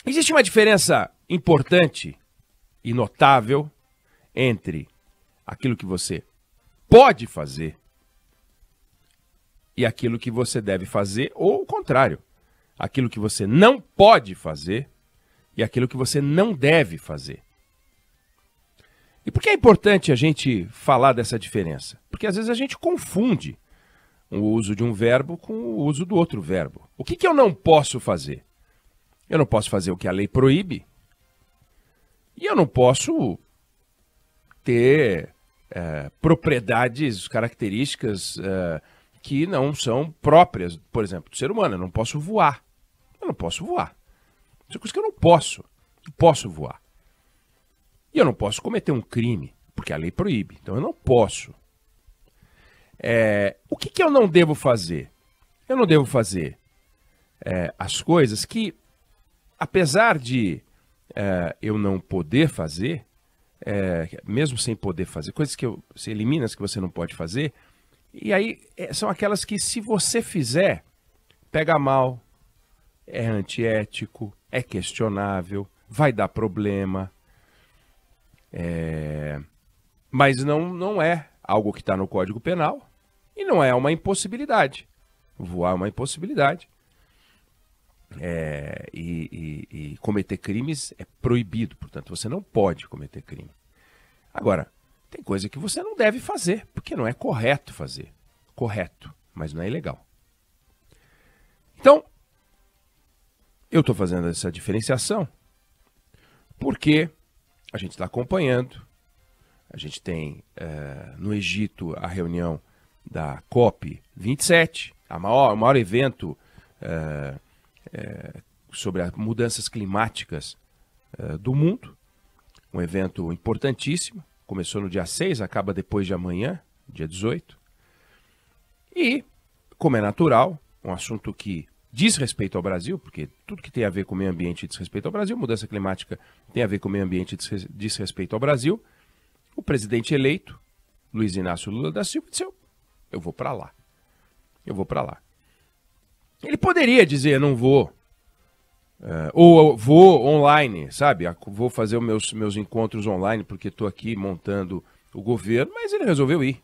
Existe uma diferença importante e notável entre aquilo que você pode fazer e aquilo que você deve fazer, ou o contrário, aquilo que você não pode fazer e aquilo que você não deve fazer. E por que é importante a gente falar dessa diferença? Porque às vezes a gente confunde o uso de um verbo com o uso do outro verbo. O que eu não posso fazer? Eu não posso fazer o que a lei proíbe e eu não posso ter propriedades, características que não são próprias, por exemplo, do ser humano. Eu não posso voar. Eu não posso voar. Isso é coisa que eu não posso. Eu posso voar. E eu não posso cometer um crime, porque a lei proíbe. Então eu não posso. O que eu não devo fazer? Eu não devo fazer as coisas que, apesar de eu não poder fazer, mesmo sem poder fazer, coisas que você elimina as que você não pode fazer, e aí são aquelas que, se você fizer, pega mal, é antiético, é questionável, vai dar problema, mas não é algo que está no Código Penal e não é uma impossibilidade. Voar é uma impossibilidade. E cometer crimes é proibido, portanto você não pode cometer crime. Agora, tem coisa que você não deve fazer, porque não é correto fazer. Correto, mas não é ilegal. Então, eu estou fazendo essa diferenciação porque a gente está acompanhando, a gente tem no Egito a reunião da COP27, o maior evento sobre as mudanças climáticas do mundo, um evento importantíssimo, começou no dia 6, acaba depois de amanhã, dia 18, e, como é natural, um assunto que diz respeito ao Brasil, porque tudo que tem a ver com o meio ambiente diz respeito ao Brasil, mudança climática tem a ver com o meio ambiente e diz respeito ao Brasil, o presidente eleito, Luiz Inácio Lula da Silva, disse: eu vou para lá. Eu vou para lá. Ele poderia dizer: não vou, ou vou online, sabe? Vou fazer os meus encontros online porque estou aqui montando o governo, mas ele resolveu ir.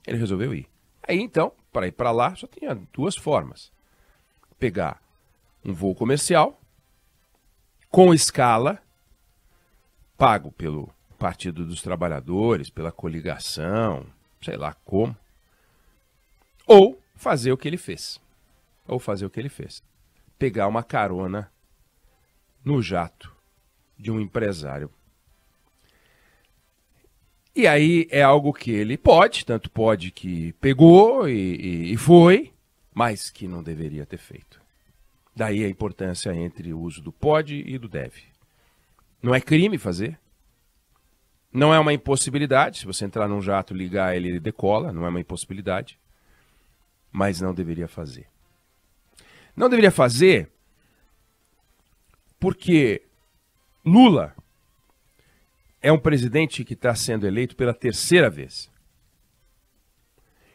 Ele resolveu ir. Aí então, para ir para lá, só tinha duas formas. Pegar um voo comercial, com escala, pago pelo Partido dos Trabalhadores, pela coligação, sei lá como, ou fazer o que ele fez. Pegar uma carona no jato de um empresário. E aí é algo que ele pode, tanto pode que pegou e foi, mas que não deveria ter feito. Daí a importância entre o uso do pode e do deve. Não é crime fazer. Não é uma impossibilidade. Se você entrar num jato, ligar ele decola, não é uma impossibilidade. Mas não deveria fazer. Não deveria fazer porque Lula é um presidente que está sendo eleito pela terceira vez.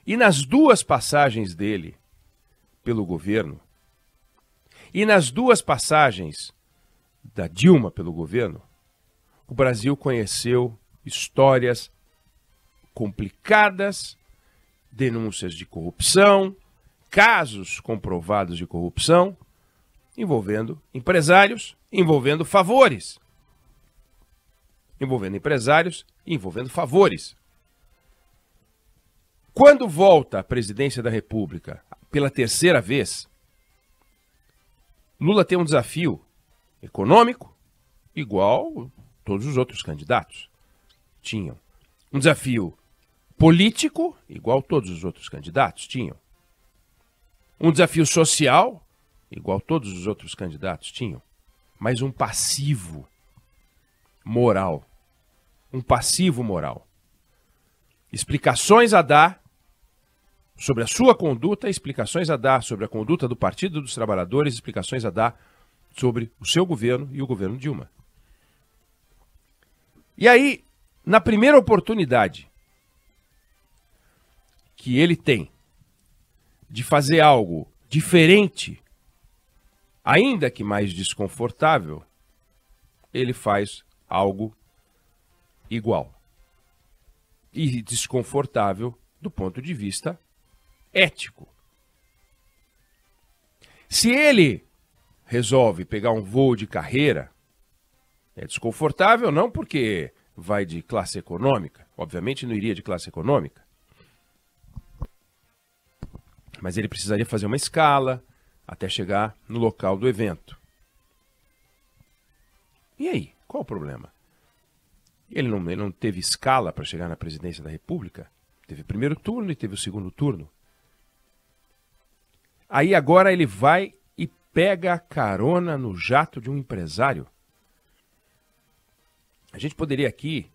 E nas duas passagens dele pelo governo, e nas duas passagens da Dilma pelo governo, o Brasil conheceu histórias complicadas, denúncias de corrupção, casos comprovados de corrupção, envolvendo empresários, envolvendo favores. Envolvendo empresários e envolvendo favores. Quando volta à presidência da República pela terceira vez, Lula tem um desafio econômico igual todos os outros candidatos tinham. Um desafio político igual todos os outros candidatos tinham. Um desafio social igual todos os outros candidatos tinham. Mas um passivo moral. Um passivo moral. Explicações a dar sobre a sua conduta, explicações a dar sobre a conduta do Partido dos Trabalhadores, explicações a dar sobre o seu governo e o governo Dilma. E aí, na primeira oportunidade que ele tem de fazer algo diferente, ainda que mais desconfortável, ele faz algo igual e desconfortável do ponto de vista ético. Se ele resolve pegar um voo de carreira, é desconfortável não porque vai de classe econômica, obviamente não iria de classe econômica, mas ele precisaria fazer uma escala até chegar no local do evento. E aí, qual o problema? Ele não teve escala para chegar na presidência da República? Teve o primeiro turno e teve o segundo turno. Aí agora ele vai e pega a carona no jato de um empresário. A gente poderia aqui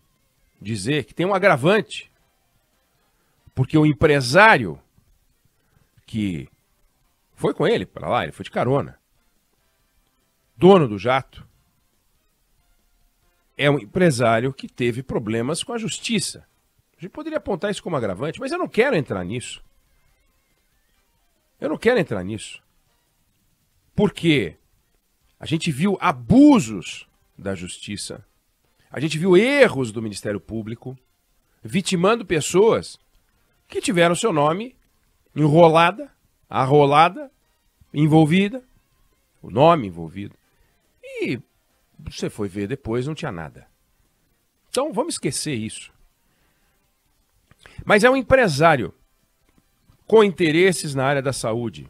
dizer que tem um agravante, porque o empresário que foi com ele para lá, ele foi de carona, dono do jato, é um empresário que teve problemas com a justiça. A gente poderia apontar isso como agravante, mas eu não quero entrar nisso. Eu não quero entrar nisso. Porque a gente viu abusos da justiça, a gente viu erros do Ministério Público, vitimando pessoas que tiveram seu nome enrolada, arrolada, envolvida, o nome envolvido. E você foi ver depois, não tinha nada. Então vamos esquecer isso. Mas é um empresário com interesses na área da saúde.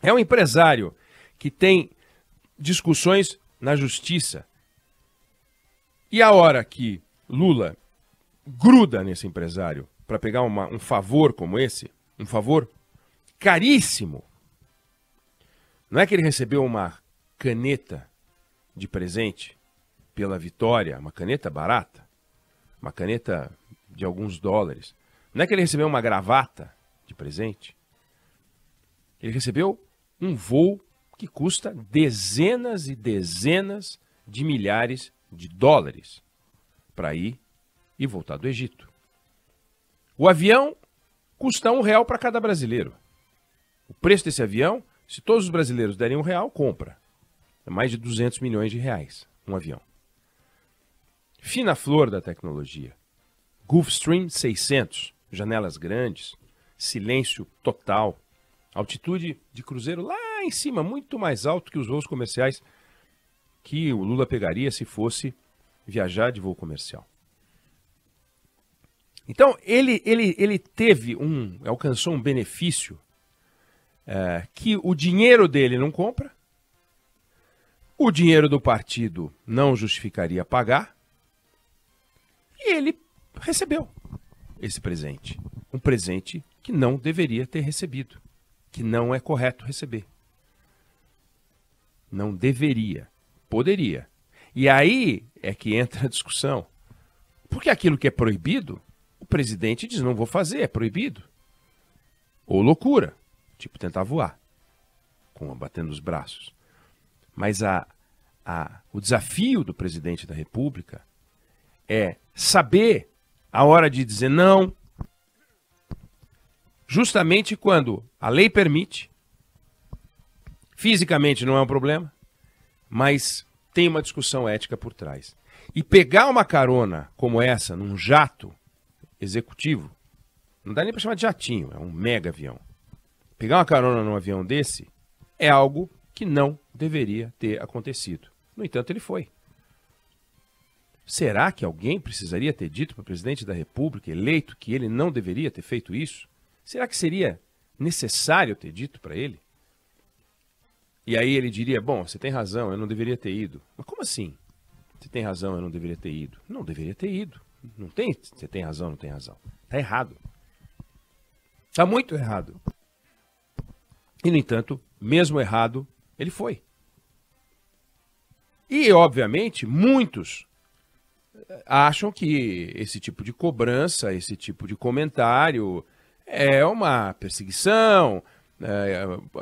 É um empresário que tem discussões na justiça. E a hora que Lula gruda nesse empresário para pegar um favor como esse, um favor caríssimo, não é que ele recebeu uma caneta de presente pela vitória, uma caneta barata, uma caneta de alguns dólares. Não é que ele recebeu uma gravata de presente. Ele recebeu um voo que custa dezenas e dezenas de milhares de dólares para ir e voltar do Egito. O avião custa R$1 para cada brasileiro. O preço desse avião, se todos os brasileiros derem R$1, compra. É mais de 200 milhões de reais um avião. Fina flor da tecnologia. Gulfstream 600, janelas grandes, silêncio total, altitude de cruzeiro lá em cima, muito mais alto que os voos comerciais que o Lula pegaria se fosse viajar de voo comercial. Então, ele alcançou um benefício que o dinheiro dele não compra, o dinheiro do partido não justificaria pagar, e ele recebeu esse presente. Um presente que não deveria ter recebido, que não é correto receber. Não deveria, poderia. E aí é que entra a discussão. Porque aquilo que é proibido, o presidente diz, não vou fazer, é proibido. Ou loucura, tipo tentar voar, batendo os braços. Mas o desafio do presidente da República é saber a hora de dizer não, justamente quando a lei permite, fisicamente não é um problema, mas tem uma discussão ética por trás. E pegar uma carona como essa num jato executivo, não dá nem para chamar de jatinho, é um mega avião. Pegar uma carona num avião desse é algo que não deveria ter acontecido. No entanto, ele foi. Será que alguém precisaria ter dito para o presidente da República eleito que ele não deveria ter feito isso? Será que seria necessário ter dito para ele? E aí ele diria, bom, você tem razão, eu não deveria ter ido. Mas como assim? Você tem razão, eu não deveria ter ido. Não deveria ter ido. Não tem, você tem razão, não tem razão. Está errado. Está muito errado. E, no entanto, mesmo errado, ele foi. E, obviamente, muitos acham que esse tipo de cobrança, esse tipo de comentário é uma perseguição,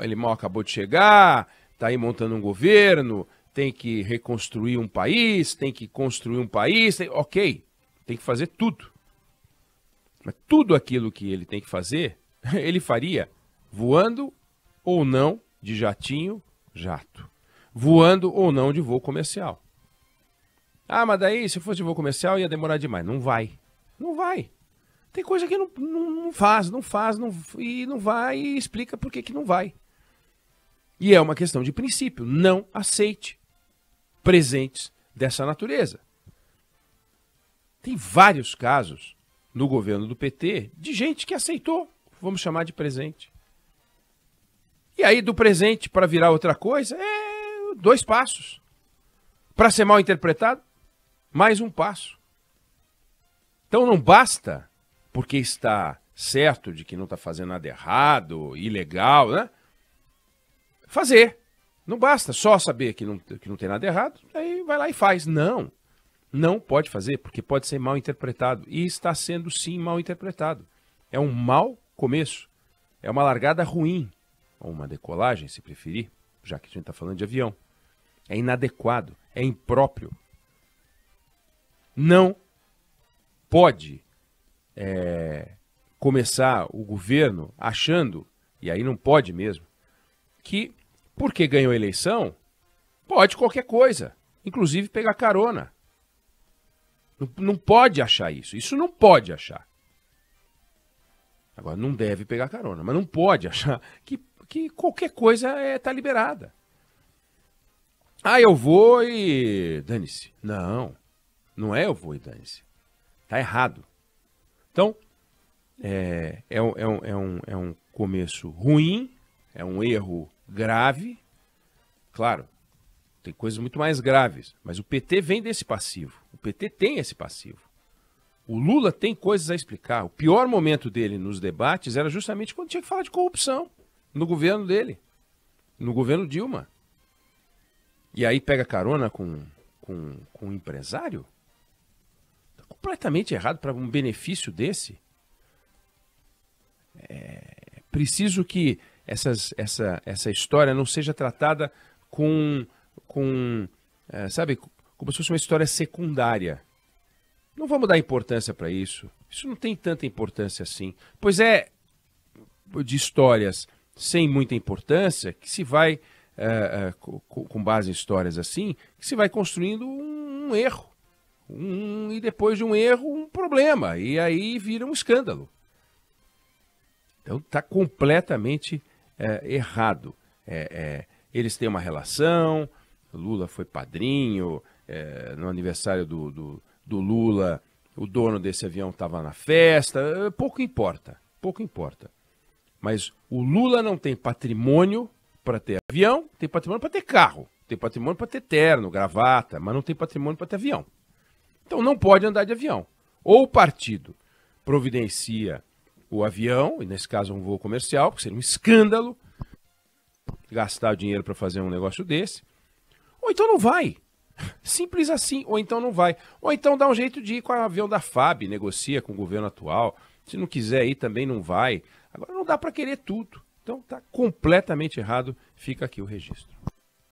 ele mal acabou de chegar, está aí montando um governo, tem que reconstruir um país, tem que construir um país, ok, tem que fazer tudo. Mas tudo aquilo que ele tem que fazer, ele faria voando ou não de jatinho, jato. Voando ou não de voo comercial. Ah, mas daí, se fosse de voo comercial, ia demorar demais. Não vai. Não vai. Tem coisa que não faz, e não vai, e explica por que que não vai. E é uma questão de princípio. Não aceite presentes dessa natureza. Tem vários casos no governo do PT de gente que aceitou, vamos chamar de presente. E aí, do presente para virar outra coisa, é 2 passos. Para ser mal interpretado, mais 1 passo. Então não basta, porque está certo de que não está fazendo nada errado, ilegal, né? Fazer. Não basta só saber que não tem nada errado, aí vai lá e faz. Não. Não pode fazer, porque pode ser mal interpretado. E está sendo, sim, mal interpretado. É um mau começo. É uma largada ruim. Ou uma decolagem, se preferir, já que a gente está falando de avião. É inadequado, é impróprio. Não pode começar o governo achando, e aí não pode mesmo, que porque ganhou a eleição, pode qualquer coisa, inclusive pegar carona. Não pode achar isso. Isso não pode achar. Agora, não deve pegar carona, mas não pode achar que qualquer coisa está liberada. Ah, eu vou e dane-se. Não, não é eu vou e dane-se. Está errado. Então, é um começo ruim, é um erro grave. Claro, tem coisas muito mais graves, mas o PT vem desse passivo. O PT tem esse passivo. O Lula tem coisas a explicar. O pior momento dele nos debates era justamente quando tinha que falar de corrupção no governo dele, no governo Dilma. E aí pega carona com um empresário? Está completamente errado para um benefício desse. É preciso que essa história não seja tratada sabe, como se fosse uma história secundária. Não vamos dar importância para isso. Isso não tem tanta importância assim. Pois é, de histórias sem muita importância que se vai, com base em histórias assim, que se vai construindo um erro. E depois de um erro, um problema. E aí vira um escândalo. Então está completamente errado. Eles têm uma relação, Lula foi padrinho, no aniversário do Lula, o dono desse avião estava na festa, pouco importa. Mas o Lula não tem patrimônio para ter avião, tem patrimônio para ter carro, tem patrimônio para ter terno, gravata, mas não tem patrimônio para ter avião. Então não pode andar de avião. Ou o partido providencia o avião, e nesse caso um voo comercial, porque seria um escândalo gastar o dinheiro para fazer um negócio desse, ou então não vai. Simples assim, ou então não vai. Ou então dá um jeito de ir com o avião da FAB, negocia com o governo atual. Se não quiser ir, também não vai. Agora não dá para querer tudo. Então tá completamente errado, fica aqui o registro.